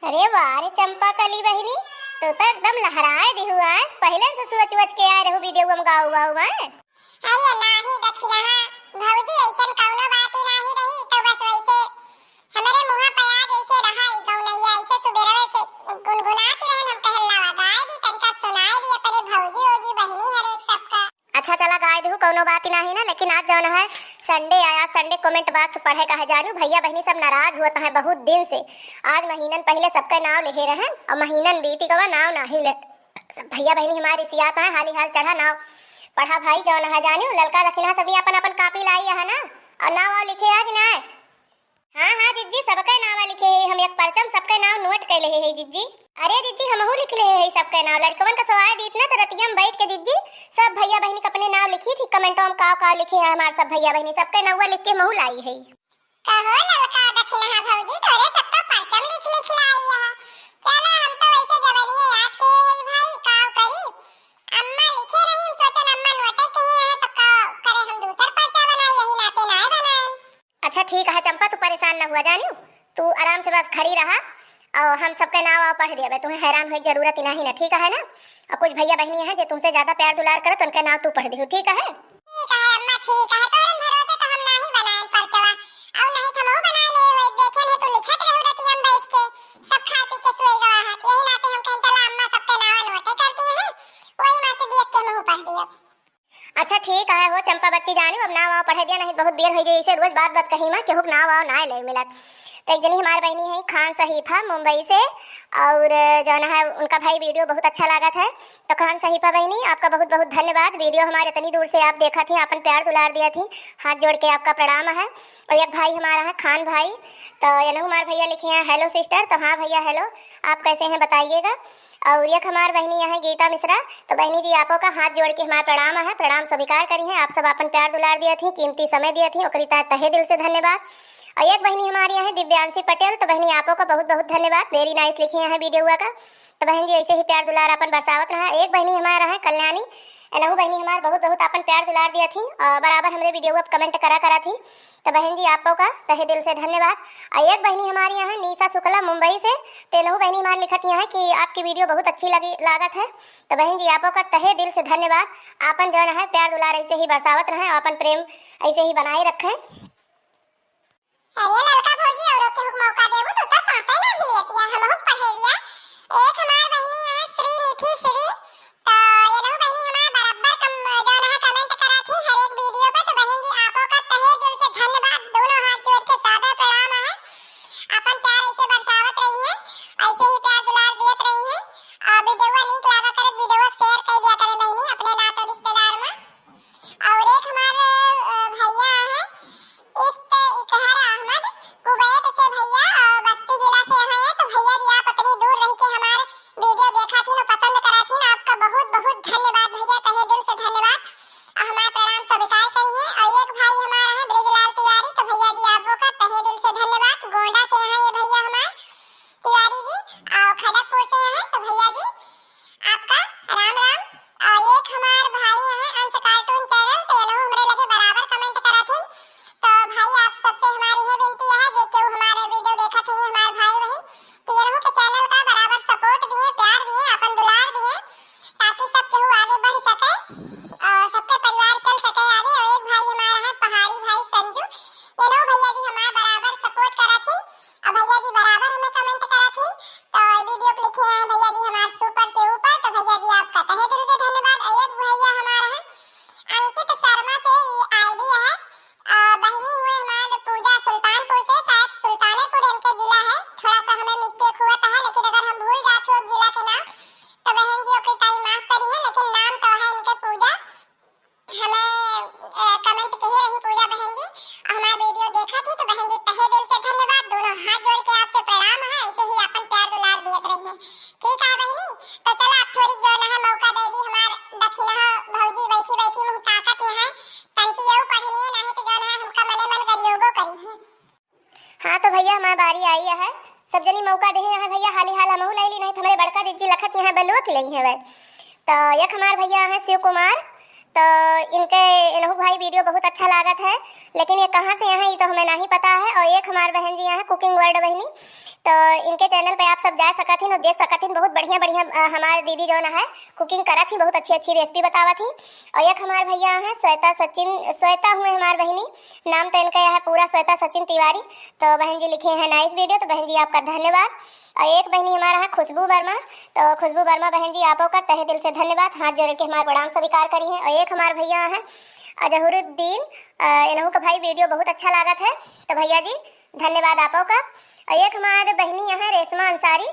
अरे वाह रे चंपा कली बहिनी, तू तो एकदम लहराए दिहु आज। पहले से सोच के आए रहू वीडियो हम गाऊ बाऊ मैं। अरे नाही देखी रहा भौजी ऐसन कौनो बात ही नहीं रही तो बस वैसे हमारे मुंह पे आ जैसे रहा ही गौनैया ऐसे सुबेरे से गुनगुनाती रहन हम कहला गाय दी तनका सुनाए दी अपने भौजी ओजी बहिनी हर एक सबका। अच्छा चला गाय देहु कौनो बात ही नहीं ना, लेकिन आज जौन है संडे आया, संडे कमेंट बॉक्स पढ़े कहे जानू भैया बहनी सब नाराज हुआ है बहुत दिन से। आज महीनन पहले सबका नाम लिखे रहे और महीनन बीती गवा नाव नहीं ले। भैया बहनी हमारे सियात है हाली हाल चढ़ा नाव पढ़ा भाई जौन है जानू लड़का रखना सभी अपन अपन कॉपी लाई है ना और नाव लिखे है कि ना। हाँ हाँ जिज्जी सबका नाम लिखे है, हम एक परचम सबका नाम नोट कर ले है जिज्जी। अरे जिज्जी हमहू लिख ले है सबका नाम, लड़कवन का सवाल दी इतना तो रतिया में बैठ के जिज्जी सब भैया बहनी अपने नाम लिखी थी कमेंटों में का लिखे हैं हमारे सब भैया बहनी सबका नाम लिख के महू लाई है। कहो ललका दखिना भौजी तोरे सब तो परचम लिख लाई है। चला हम तो वैसे जबरिए याद के है भाई काव करी अम्मा लिखे रही सोचन अम्मा नोटे के है तो काव करे हम दूसर परचा बनाए यही नाते ना बनाए। अच्छा ठीक है चंपा तू परेशान न हुआ जानू, तू आराम से बस खड़ी रहा और हम सबका नाम आओ पढ़ दिया। तुम्हें हैरान होने की जरूरत नहीं ना, ठीक है ना। और कुछ भैया बहनी है जो तुमसे ज्यादा प्यार दुलार करे तो उनका नाम तू पढ़ दी, ठीक है। ठीक है अम्मा ठीक है तोरे भरोसे तो हम नहीं बनाए परचवा और नहीं तो हम बना ले हुए देखे ने तो लिखत रहू रतिया में बैठ के सब खा पी के सोई गवा है यही नाते हम कह चला अम्मा सबके नाम नोटे करती है वही मां से देख के मुंह पढ़ दिया। अच्छा ठीक है वो चंपा बच्ची जानू अब नाव आओ पढ़ दिया, नहीं बहुत देर हो जाए इसे रोज बात कही मैं केहू नाव आओ ना ले मिलत। तो एक जनी हमारी बहनी है खान सहीफा मुंबई से और जो है उनका भाई वीडियो बहुत अच्छा लगा था। तो खान सहीफा बहनी आपका बहुत बहुत धन्यवाद, वीडियो हमारे इतनी दूर से आप देखा थी अपन प्यार दुलार दिया थी, हाथ जोड़ के आपका प्रणाम है। और एक भाई हमारा है खान भाई, तो ये हमारे भैया लिखे हैं हेलो सिस्टर, तो हाँ भैया हेलो आप कैसे हैं बताइएगा। और एक हमारी बहनी है गीता मिश्रा, तो बहनी जी आपो का हाथ जोड़ के हमारा प्रणाम है, प्रणाम स्वीकार करी है, आप सब अपन प्यार दुलार दिया थी कीमती समय दिया थी और तहे दिल से धन्यवाद। और एक बहनी हमारी है दिव्यांशी पटेल, तो बहनी आपो का बहुत बहुत धन्यवाद, वेरी नाइस लिखे हैं वीडियो हुआ का। तो बहन जी ऐसे ही प्यार दुलार अपन बरसावत रहा। एक बहनी हमारा है कल्याणी, एनहू बहनी हमारे बहुत बहुत अपन प्यार दुलार दिया थी और बराबर हमारे वीडियो को कमेंट करा थी, तो बहन जी आपको का तहे दिल से धन्यवाद। और एक बहनी हमारी यहाँ नीसा शुक्ला मुंबई से, तेनहू बहनी हमारी लिखत है कि आपकी वीडियो बहुत अच्छी लगी लागत है, तो बहन जी आपको का तहे दिल से धन्यवाद। आपन जो है प्यार दुलार ऐसे ही बरसावत रहें, अपन प्रेम ऐसे ही बनाए रखें। अरे ललका भौजी औरों के मौका देबू तो सांसे नहीं लेती है हम पढ़े दिया। एक हमार बहनी है श्री निधि श्री, तो ये लो बहनी हमार बराबर जो है कमेंट करा थी हर एक वीडियो पे, तो बहन जी आपो का तहे दिल से धन्यवाद, दोनों हाथ जोड़ के सादा प्रणाम है। अपन प्यार ऐसे बरसावत रही है, ऐसे ही प्यार दुलार देत रही है और वीडियो नीक लागा करे वीडियो शेयर कर दिया करे बहनी अपने नाते रिश्तेदार में। और एक हमार भैया है इकहर अहमद कुवैत से भैया बस्ती जिला से है, तो भैया जी आप इतनी दूर रह के हमारे वीडियो देखा थी पसंद करा थी ना, आपका बहुत बहुत धन्यवाद भैया तहे दिल से धन्यवाद, हमारा प्रणाम स्वीकार करिए। और एक भाई हमारा है ब्रिजलाल तिवारी, तो भैया जी आपको का तहे दिल से धन्यवाद, गोंडा से है ये भैया हमारे तिवारी जी और खड़गपुर से है, तो भैया जी आपका राम राम। और एक हमारे भाई है अंश कार्टून चैनल, तो ये हमरे लगे बराबर कमेंट करा थे, तो भाई आप सबसे हमारी ये विनती है जो केहू हमारे वीडियो देखा थे हमारे भाई बहन तीनों के चैनल का बराबर सपोर्ट दिए प्यार दिए अपन दुलार दिए ताकि सब केहू आगे बढ़ सके और सबके परिवार चल सके आगे। और एक भाई हमारा है पहाड़ी भाई संजू, ये लो भैया जी हमारा बराबर सपोर्ट करा थी और भैया जी बराबर हमें कमेंट करा थी, तो वीडियो पे लिखे हैं भैया जी हमारे सुपर से ऊपर, तो भैया जी आपका तहे दिल से धन्यवाद। एक भैया हमारा है अंकित शर्मा से आईडी है, बहनी हुए हमारे पूजा सुल्तानपुर से, शायद सुल्तानेपुर इनके जिला है, थोड़ा सा हमें मिस्टेक हुआ था लेकिन अगर हम भूल जाते हो जिला के नाम तो बहन जी कोई टाइम माफ करी है, लेकिन नाम तो है इनके पूजा, हमें कमेंट की रही पूजा बहन जी हमारा वीडियो देखा थी, तो बहन जी तहे दिल से धन्यवाद, दोनों हाथ जोड़ के आपसे प्रणाम है, ऐसे ही अपन प्यार दुलार देते रहिए, ठीक है बहनी। तो चला आप थोड़ी जो ना मौका दे दी हमार दखिना भौजी बैठी बैठी मुंह ताकत है तंची यू पढ़ लिए नहीं तो जो ना हमका मने मन करियोगो करी है। हाँ तो भैया हमारी बारी आई है, सब जनी मौका दे है भैया हाली हाल हमहू लाई ली, नहीं तो हमारे बड़का दीदी लखत यहाँ बलुआ की ली है। तो एक हमारे भैया है शिव कुमार, तो इनके इनहु भाई वीडियो बहुत अच्छा लागत है, लेकिन ये कहाँ से यहाँ ये तो हमें नहीं पता है। और एक हमारे बहन जी यहाँ कुकिंग वर्ल्ड बहनी, तो इनके चैनल पे आप सब जा सकत हिन और देख सकत हिन। बहुत बढ़िया बढ़िया हमारे दीदी जो है कुकिंग करत थी, बहुत अच्छी अच्छी रेसिपी बतावत थी। और एक हमारे भैया हैं श्वेता हुए हमारे बहनी, नाम तो इनका है पूरा श्वेता सचिन तिवारी। तो बहन जी लिखे हैं नाइस वीडियो, तो बहन जी आपका धन्यवाद। और एक बहनी हमारा है खुशबू वर्मा, तो खुशबू वर्मा बहन जी आपको का तहे दिल से धन्यवाद, हाथ जोड़ के हमारे प्रणाम स्वीकार करी हैं। और एक हमारे भैया हैं अजहरुद्दीन, इन्हों का भाई वीडियो बहुत अच्छा लागत है, तो भैया जी धन्यवाद आपो का। और एक हमारे बहनी यहाँ रेशमा अंसारी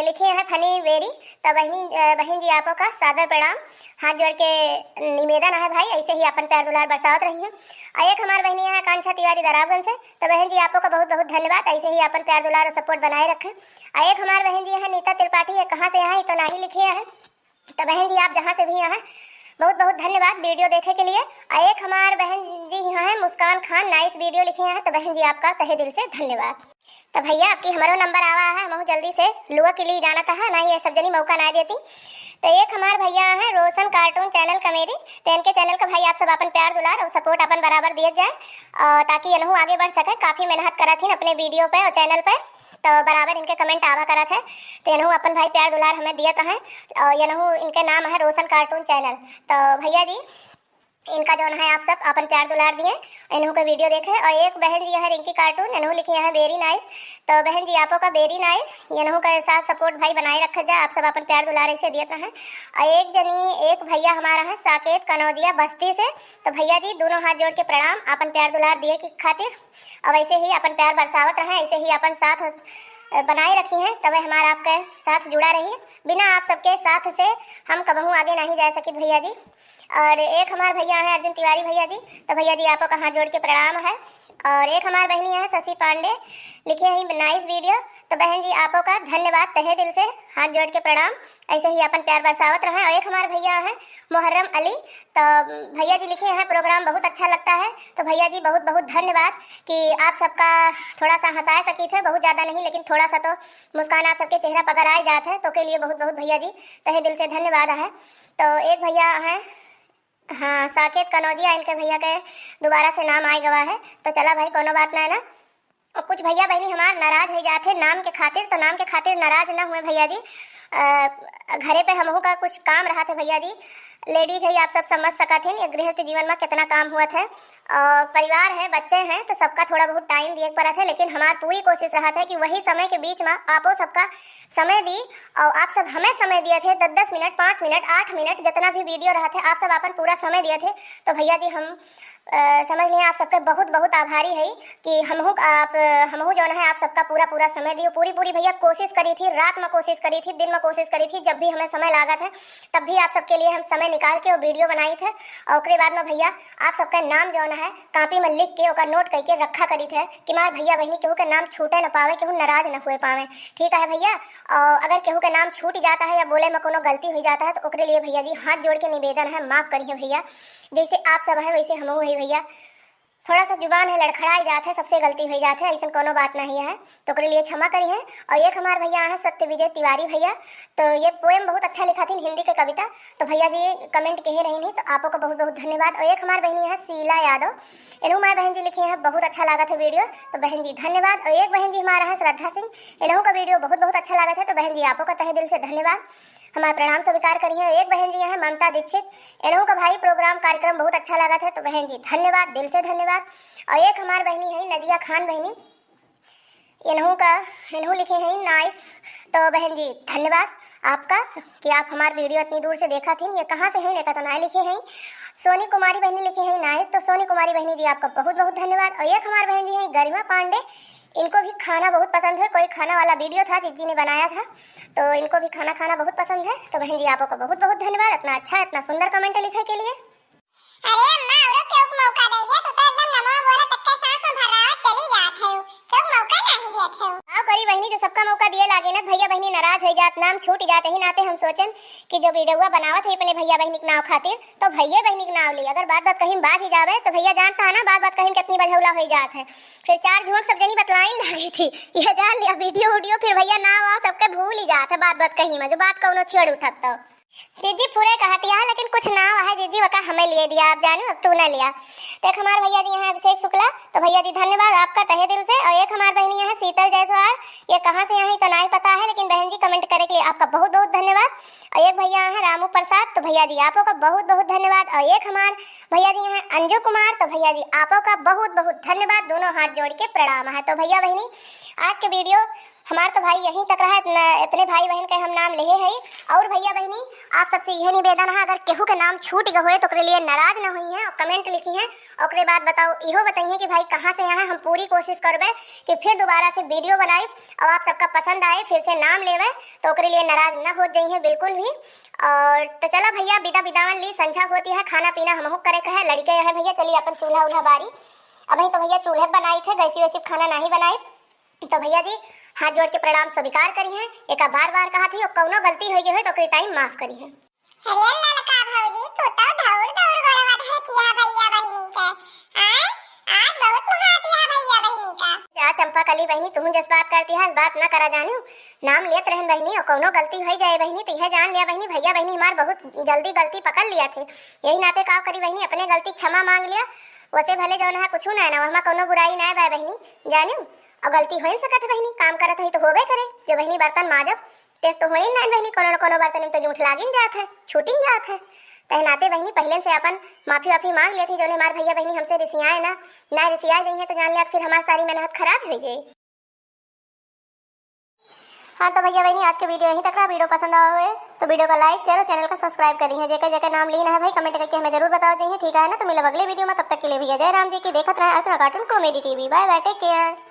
लिखे हैं फनी वेरी, तो बहन जी आपो का सादर प्रणाम, हाथ जोड़ के निवेदन है भाई ऐसे ही अपन प्यार दुलार बरसावत रही हैं। और एक हमारे बहनी यहाँ कांछा तिवारी दरावगंज से, तो बहन जी आपो का बहुत बहुत धन्यवाद, ऐसे ही अपन प्यार दुलार और सपोर्ट बनाए रखें। और एक हमारे बहन जी यहाँ नीता त्रिपाठी है, कहाँ से यहाँ तो ना ही लिखे हैं, तो बहन जी आप जहाँ से भी यहाँ बहुत बहुत धन्यवाद वीडियो देखे के लिए। और एक हमारे बहन जी यहाँ है मुस्कान खान, नाइस वीडियो लिखे हैं, तो बहन जी आपका तहे दिल से धन्यवाद। तो भैया आपकी हमारो नंबर आवा है, हम जल्दी से लुआ के लिए जाना था ना, ये सब जनी मौका ना देती। तो एक हमारे भैया है रोशन कार्टून चैनल कमेरी, तो इनके चैनल का भाई आप सब अपन प्यार दुलार और सपोर्ट अपन बराबर दिए जाए, ताकि इनहू आगे बढ़ सके। काफ़ी मेहनत करा थी अपने वीडियो पे और चैनल पे, तो बराबर इनके कमेंट आवा करा थे, तो इनहू अपन भाई प्यार दुलार हमें दिए तो हैं। और इनहू इनके नाम है रोशन कार्टून चैनल, तो भैया जी इनका जो है आप सब अपन प्यार दुलार दिए, इन्हों का वीडियो देखे। और एक बहन जी है रिंकी कार्टून, इन्हों लिखे हैं वेरी नाइस, तो बहन जी आपो का वेरी नाइस, इन्हों का साथ सपोर्ट भाई बनाए रखा जाए, आप सब अपन प्यार दुलार ऐसे दिए हैं। और एक भैया हमारा है साकेत कनौजिया बस्ती से, तो भैया जी दोनों हाथ जोड़ के प्रणाम अपन प्यार दुलार दिए की खातिर, और ऐसे ही अपन प्यार बरसावत रहे, ऐसे ही अपन साथ बनाए रखी हैं, तब हमारा आपके साथ जुड़ा रही। बिना आप सबके साथ से हम कबहू आगे नहीं जा सके भैया जी। और एक हमारे भैया हैं अर्जुन तिवारी भैया जी, तो भैया जी आपको हाथ जोड़ के प्रणाम है। और एक हमारे बहनी है शशि पांडे, लिखे हैं नाइस वीडियो, तो बहन जी आपको का धन्यवाद तहे दिल से, हाथ जोड़ के प्रणाम, ऐसे ही अपन प्यार बरसावत रहे। और एक हमारे भैया है मुहर्रम अली, तो भैया जी लिखे हैं प्रोग्राम बहुत अच्छा लगता है, तो भैया जी बहुत बहुत धन्यवाद कि आप सबका थोड़ा सा हंसा सकी थे, बहुत ज़्यादा नहीं लेकिन थोड़ा सा तो मुस्कान आप सबके चेहरा पकड़ आए जाते हैं, तो के लिए बहुत बहुत भैया जी तहे दिल से धन्यवाद है। तो एक भैया हैं हाँ साकेत कनौजिया, इनके भैया के दोबारा से नाम आए गवा है, तो चला भाई कोनो बात ना है ना। और कुछ भैया बहनी हमार नाराज हो जाते नाम के खातिर, तो नाम के खातिर नाराज ना हुए भैया जी, घरे पे हमहू का कुछ काम रहा थे भैया जी, लेडीज है आप सब समझ सकत हैं गृहस्थ जीवन में कितना काम हुआ था, परिवार है बच्चे हैं, तो सबका थोड़ा बहुत टाइम दिए पड़ा था, लेकिन हमारी पूरी कोशिश रहा था कि वही समय के बीच में आपो सबका समय दी, और आप सब हमें समय दिए थे 10-10 मिनट 5 मिनट 8 मिनट जितना भी वीडियो रहा थे, आप सब अपन पूरा समय दिए थे। तो भैया जी हम समझ लिए आप सबके बहुत बहुत आभारी है कि हमहू जो है आप सबका पूरा समय दियो, पूरी भैया कोशिश करी थी, रात में कोशिश करी थी, दिन में कोशिश करी थी, जब भी हमें समय लगा था तब भी आप सबके लिए हम समय निकाल के वो वीडियो बनाई थे। और उसके बाद में भैया आप सबका नाम जो है कापी में लिख के नोट करके रखा करी थे कि मार भैया बहनी केहू के नाम छूटे न पावे, केहू नाराज न हुए पावे, ठीक है भैया। और अगर केहू के नाम छूट जाता है या बोले में कोनो गलती हो जाता है तो उसके लिए भैया जी हाथ जोड़ के निवेदन है माफ़ करिए भैया, जैसे आप सब हैं वैसे हम है भैया, थोड़ा सा जुबान है लड़खड़ाई जाते हैं, सबसे गलती हो जाते हैं, ऐसा कोनो बात नहीं है, तो उसके लिए क्षमा करिए। और एक हमारे भैया हैं सत्य विजय तिवारी भैया, तो ये पोएम बहुत अच्छा लिखा थी हिंदी की कविता, तो भैया जी कमेंट कहे रही नहीं, तो आपको बहुत बहुत धन्यवाद। और एक हमारी बहनी है शीला यादव, इन्हों हमारे बहन जी लिखी हैं बहुत अच्छा लगा था वीडियो, तो बहन जी धन्यवाद। और एक बहन जी हमारा है श्रद्धा सिंह, इन्हों का वीडियो बहुत अच्छा लगा था, तो बहन जी आपको का तहे दिल से धन्यवाद, हमारा प्रणाम स्वीकार करिए। एक बहन जी हैं ममता दीक्षित, इन्हों का भाई प्रोग्राम कार्यक्रम बहुत अच्छा लगा था, तो बहन जी धन्यवाद दिल से धन्यवाद। और एक हमारी बहनी है नजिया खान बहनी, इन्हों लिखे हैं नाइस, तो बहन जी धन्यवाद आपका कि आप हमारे वीडियो इतनी दूर से देखा थी, ये कहाँ से है देखा तो ना लिखे हैं। सोनी कुमारी बहनी लिखे हैं नाइस, तो सोनी कुमारी बहनी जी आपका बहुत बहुत धन्यवाद। और एक हमारी बहन जी है गरिमा पांडे, इनको भी खाना बहुत पसंद है, कोई खाना वाला वीडियो था जिज्जी ने बनाया था, तो इनको भी खाना बहुत पसंद है, तो बहन जी आपको बहुत बहुत धन्यवाद इतना अच्छा इतना सुंदर कमेंट लिखे के लिए। अरे अम्मा औरो क्यों मौका दे दिया, तो एकदम नमो बोला तक्के सांस में भर रहा चली जात है, क्यों मौका नहीं दिया थे। आओ करी बहनी जो सबका मौका दिए लागे ना, भैया बहनी नाराज हो जात, नाम छूट जाते ही नाते हम सोचन कि जो वीडियो बनावत है अपने भैया बहनी के नाव खातिर, तो भैया बहनी के नाव ली, अगर बात कहीं बाज ही जावे तो भैया जानता है ना बात कहीं कितनी बझौला हो जात है, फिर चार झूठ सब जनी बतलाई लगी थी, यह जान लिया वीडियो फिर भैया नाव सबके भूल ही जात है बात कहीं में, जो बात कौनो छेड़ उठत तो। जीजी पूरे कहती है लेकिन कुछ ना है जीजी वका हमें लिए दिया आप जानो तू ना लिया। तो एक हमारे भैया जी यहाँ अभिषेक शुक्ला, तो भैया जी धन्यवाद आपका तहे दिल से। और एक हमारी बहनी यहाँ शीतल जायसवाल, ये कहाँ से यहाँ तो नहीं पता है लेकिन बहन जी कमेंट करे के लिए आपका बहुत बहुत धन्यवाद। और एक भैया यहाँ रामू प्रसाद, तो भैया जी आपको का बहुत बहुत धन्यवाद। और एक हमारे भैया जी यहाँ अंजू कुमार, तो भैया जी आपको का बहुत बहुत धन्यवाद, दोनों हाथ जोड़ के प्रणाम है। तो भैया बहनी आज के वीडियो हमारे तो भाई यहीं तक रहा है, इतने भाई बहन के हम नाम लिए हैं। और भैया बहनी आप सबसे यह निवेदन है, अगर केहू के नाम छूट गए तो ओकरे लिए नाराज न हुई हैं और कमेंट लिखी हैं। और बाद बताओ इहो बताइए कि भाई कहाँ से यहाँ हम पूरी कोशिश करबे कि फिर दोबारा से वीडियो बनाए और आप सबका पसंद आए फिर से नाम लेवे, तो ओकरे लिए नाराज न हो जाइए बिल्कुल भी। और तो चलो भैया विदा विदावन ली, संझा होती है, खाना पीना हमहू करे का है, लड़के यहाँ भैया चलिए अपन चूल्हा उल्हा बारी। अब तो भैया चूल्हे बनाई थे, गैसी वैसी खाना नहीं बनाई। तो भैया जी हाथ जोड़ के प्रणाम स्वीकार करी है, एक बार बार कहा थी और कौनो गलती हो गई है तो ओकरे टाइम माफ करी है। अरे ललका भौजी तू तो दौड़ दौड़ गड़बड़ है किया भैया बहनी के। आज बहुत महाती है भैया बहनी का। जा चंपा कली बहनी तुम जिस बात करती है इस बात ना करा जानू, नाम लेत रहन बहनी और कौनो गलती हो जाए बहनी तो यह जान लिया बहनी भैया बहनी हमार बहुत जल्दी गलती पकड़ लिया थे, यही नाते का करी बहनी अपने गलती क्षमा मांग लिया। वैसे भले जो है कुछ ना ना वहाँ कौनो बुराई ना है बहनी जानू, और गलती हो सकत है बहनी, काम करत है तो होबे करे। जो बहनी बर्तन माजब तेज तो होई ना बहनी, कोनो न कोनो बर्तन में तो जूठ लागिन जात है, छूटिन जात है। तहनाते बहनी पहले से अपन माफी वाफी मांग ली थी, जो हमारे भैया बहनी हमसे रिसियाए ना रिसिया जाइए तो जान लिया फिर हमारी सारी मेहनत खराब हो जाए। हाँ तो भैया बहनी आज के वीडियो यहीं तक रहा, वीडियो पसंद आए तो वीडियो को लाइक शेयर और चैनल को सब्सक्राइब करिए। जेके जेके नाम लीना है भाई कमेंट करके हमें जरूर बताओ जाइए, ठीक है ना। तो मिले अगले वीडियो में, तब तक के लिए भैया जय राम जी की देखते रहे Archana cartoon comedy TV. Bye bye, take care.